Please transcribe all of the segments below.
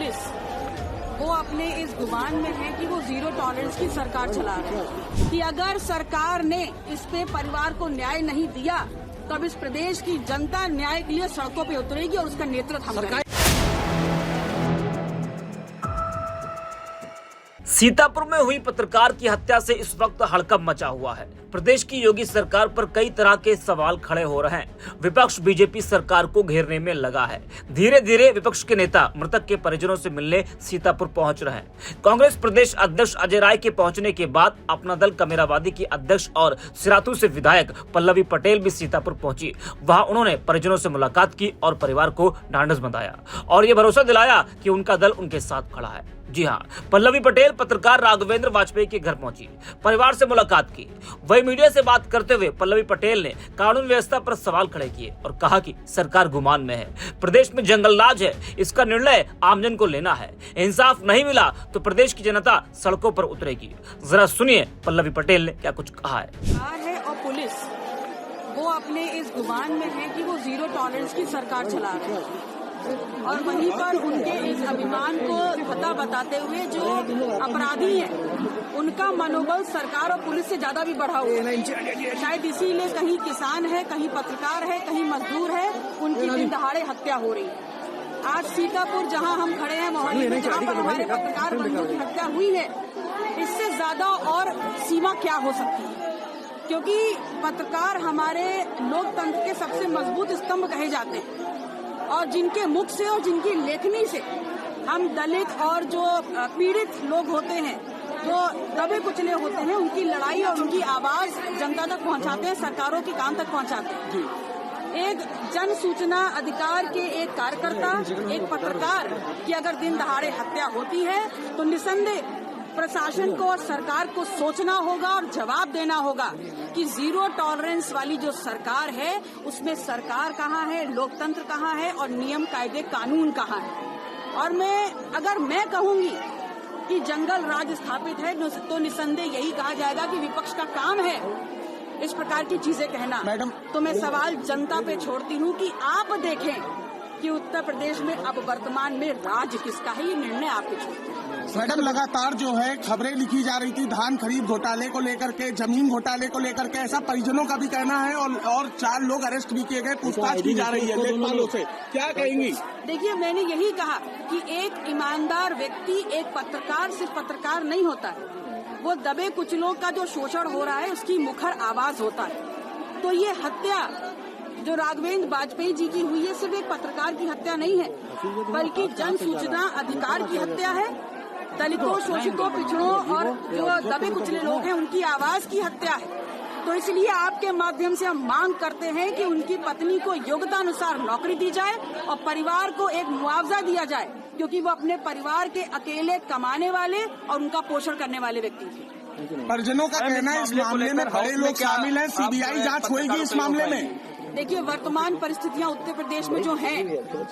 Police वो अपने इस गुमान में है कि वो जीरो टॉलरेंस की सरकार चला रही है कि अगर सरकार ने इस पे परिवार को न्याय नहीं दिया तो अब इस प्रदेश की जनता न्याय के लिए सड़कों पे उतरेगी और उसका नेतृत्व हम करेंगे। सीतापुर में हुई पत्रकार की हत्या से इस वक्त हड़कंप मचा हुआ है। प्रदेश की योगी सरकार पर कई तरह के सवाल खड़े हो रहे हैं। विपक्ष बीजेपी सरकार को घेरने में लगा है। धीरे धीरे विपक्ष के नेता मृतक के परिजनों से मिलने सीतापुर पहुंच रहे हैं। कांग्रेस प्रदेश अध्यक्ष अजय राय के पहुंचने के बाद अपना दल कमेरावादी की अध्यक्ष और सिराथू से विधायक पल्लवी पटेल भी सीतापुर पहुंची। वहां उन्होंने परिजनों से मुलाकात की और परिवार को ढांढस बंधाया और ये भरोसा दिलाया कि उनका दल उनके साथ खड़ा है। जी हाँ, पल्लवी पटेल पत्रकार राघवेंद्र वाजपेयी के घर पहुंची, परिवार से मुलाकात की। वही मीडिया से बात करते हुए पल्लवी पटेल ने कानून व्यवस्था पर सवाल खड़े किए और कहा कि सरकार गुमान में है, प्रदेश में जंगल राज है, इसका निर्णय आमजन को लेना है। इंसाफ नहीं मिला तो प्रदेश की जनता सड़कों पर उतरेगी। जरा सुनिए पल्लवी पटेल ने क्या कुछ कहा है। सरकार है और पुलिस वो अपने इस गुमान में है कि वो जीरो टॉलरेंस की सरकार चला रही है और वहीं पर उनके इस अभिमान को पता बताते हुए जो अपराधी हैं उनका मनोबल सरकार और पुलिस से ज्यादा भी बढ़ा हुआ है। शायद इसीलिए कहीं किसान है, कहीं पत्रकार है, कहीं मजदूर है, उनकी दिन दहाड़े हत्या हो रही है। आज सीतापुर जहां हम खड़े हैं मोहाली में, जहां पर हमारे पत्रकार बंधु की हत्या हुई है, इससे ज्यादा और सीमा क्या हो सकती है? क्योंकि पत्रकार हमारे लोकतंत्र के सबसे मजबूत स्तंभ कहे जाते हैं और जिनके मुख से और जिनकी लेखनी से हम दलित और जो पीड़ित लोग होते हैं, जो दबे कुचले होते हैं, उनकी लड़ाई और उनकी आवाज जनता तक पहुंचाते हैं, सरकारों के कान तक पहुंचाते हैं। एक जन सूचना अधिकार के एक कार्यकर्ता, एक पत्रकार की अगर दिन दहाड़े हत्या होती है तो निसंदेह प्रशासन को और सरकार को सोचना होगा और जवाब देना होगा कि जीरो टॉलरेंस वाली जो सरकार है उसमें सरकार कहाँ है, लोकतंत्र कहाँ है और नियम कायदे कानून कहाँ है। और अगर मैं कहूंगी कि जंगल राज स्थापित है तो निसंदेह यही कहा जाएगा कि विपक्ष का काम है इस प्रकार की चीजें कहना। मैडम, तो मैं सवाल जनता पे छोड़ती हूँ कि आप देखें कि उत्तर प्रदेश में अब वर्तमान में राज किसका है, ये निर्णय आपके छोड़ते हैं। मैडम, लगातार जो है खबरें लिखी जा रही थी धान खरीद घोटाले को लेकर के, जमीन घोटाले को लेकर के, ऐसा परिजनों का भी कहना है और 4 लोग अरेस्ट भी किए गए, पूछताछ की जा रही है लेखपालों से, क्या कहेंगी? देखिए, मैंने यही कहा कि एक ईमानदार व्यक्ति, एक पत्रकार सिर्फ पत्रकार नहीं होता है, वो दबे कुचलों का जो शोषण हो रहा है उसकी मुखर आवाज होता है। तो ये हत्या जो राघवेंद्र वाजपेयी जी की हुई है सिर्फ एक पत्रकार की हत्या नहीं है, बल्कि जन सूचना अधिकार की हत्या है, दलितों, शोषितों, पिछड़ों और जो दबे कुचले लोग हैं उनकी आवाज की हत्या है। तो इसलिए आपके माध्यम से हम मांग करते हैं कि उनकी पत्नी को योग्यता अनुसार नौकरी दी जाए और परिवार को एक मुआवजा दिया जाए, क्योंकि वो अपने परिवार के अकेले कमाने वाले और उनका पोषण करने वाले व्यक्ति थे। परिजनों का कहना है इस मामले में बड़े लोग शामिल हैं, सीबीआई जांच होगी इस मामले में। देखिए, वर्तमान परिस्थितियां उत्तर प्रदेश में जो हैं,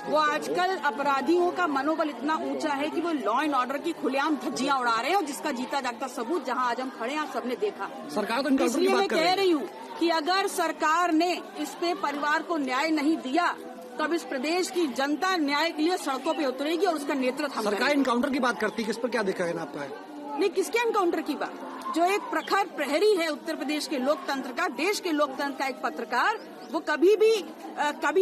वो आजकल अपराधियों का मनोबल इतना ऊंचा है कि वो लॉ एंड ऑर्डर की खुलेआम धज्जियां उड़ा रहे हैं और जिसका जीता जागता सबूत जहां आज हम खड़े हैं सबने देखा। सरकार तो इसलिए मैं कह रही हूँ कि अगर सरकार ने इस पे परिवार को न्याय नहीं दिया तो अब इस प्रदेश की जनता न्याय के लिए सड़कों पे उतरेगी और उसका नेतृत्व हम सरकार एनकाउंटर की बात करती है, किस पर क्या देखा है आपका? नहीं, किसके एनकाउंटर की बात? जो एक प्रखर प्रहरी है उत्तर प्रदेश के लोकतंत्र का, देश के लोकतंत्र का एक पत्रकार, वो कभी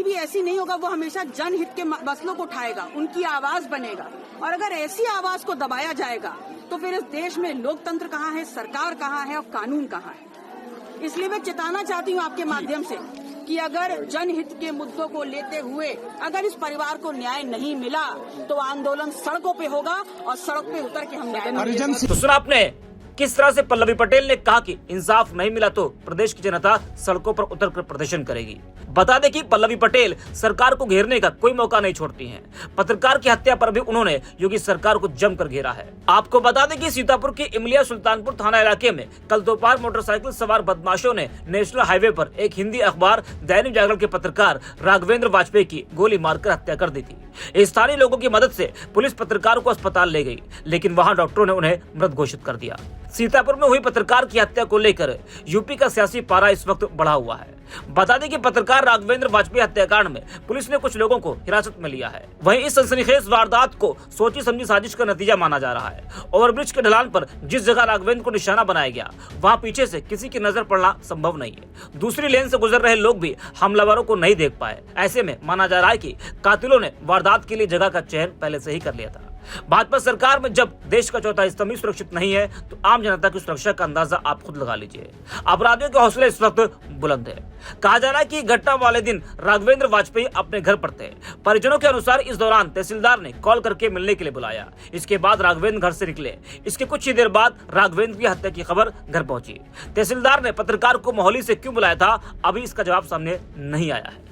भी ऐसी नहीं होगा। वो हमेशा जनहित के मसलों को उठाएगा, उनकी आवाज बनेगा। और अगर ऐसी आवाज को दबाया जाएगा तो फिर इस देश में लोकतंत्र कहाँ है, सरकार कहाँ है और कानून कहाँ है। इसलिए मैं चेताना चाहती हूँ आपके माध्यम से कि अगर जनहित के मुद्दों को लेते हुए अगर इस परिवार को न्याय नहीं मिला तो आंदोलन सड़कों पे होगा और सड़क पे उतर के हम न्याय। तो सुना आपने किस तरह से पल्लवी पटेल ने कहा कि इंसाफ नहीं मिला तो प्रदेश की जनता सड़कों पर उतरकर प्रदर्शन करेगी। बता दें कि पल्लवी पटेल सरकार को घेरने का कोई मौका नहीं छोड़ती हैं। पत्रकार की हत्या पर भी उन्होंने योगी सरकार को जमकर घेरा है। आपको बता दें कि सीतापुर के इमलिया सुल्तानपुर थाना इलाके में कल दोपहर मोटरसाइकिल सवार बदमाशों ने नेशनल हाईवे पर एक हिंदी अखबार दैनिक जागरण के पत्रकार राघवेंद्र वाजपेयी की गोली मारकर हत्या कर दी थी। स्थानीय लोगों की मदद से पुलिस पत्रकार को अस्पताल ले गई, लेकिन वहां डॉक्टरों ने उन्हें मृत घोषित कर दिया। सीतापुर में हुई पत्रकार की हत्या को लेकर यूपी का सियासी पारा इस वक्त बढ़ा हुआ है। बता दें कि पत्रकार राघवेंद्र वाजपेयी हत्याकांड में पुलिस ने कुछ लोगों को हिरासत में लिया है। वहीं इस सनसनीखेज वारदात को सोची समझी साजिश का नतीजा माना जा रहा है। ओवरब्रिज के ढलान पर जिस जगह राघवेंद्र को निशाना बनाया गया, वहां पीछे से किसी की नजर पड़ना संभव नहीं है। दूसरी लेन से गुजर रहे लोग भी हमलावरों को नहीं देख पाए। ऐसे में माना जा रहा है कि कातिलों ने वारदात के लिए जगह का चयन पहले से ही कर लिया था। भाजपा सरकार में जब देश का चौथा स्तंभ सुरक्षित नहीं है, तो आम जनता की सुरक्षा का अंदाजा आप खुद लगा लीजिए। अपराधियों के हौसले इस वक्त बुलंद है। कहा जा रहा है कि घटना वाले दिन राघवेंद्र वाजपेयी अपने घर पर थे। परिजनों के अनुसार इस दौरान तहसीलदार ने कॉल करके मिलने के लिए बुलाया। इसके बाद राघवेंद्र घर से निकले। इसके कुछ ही देर बाद राघवेंद्र की हत्या की खबर घर पहुंची। तहसीलदार ने पत्रकार को मोहाली से क्यों बुलाया था, अभी इसका जवाब सामने नहीं आया है।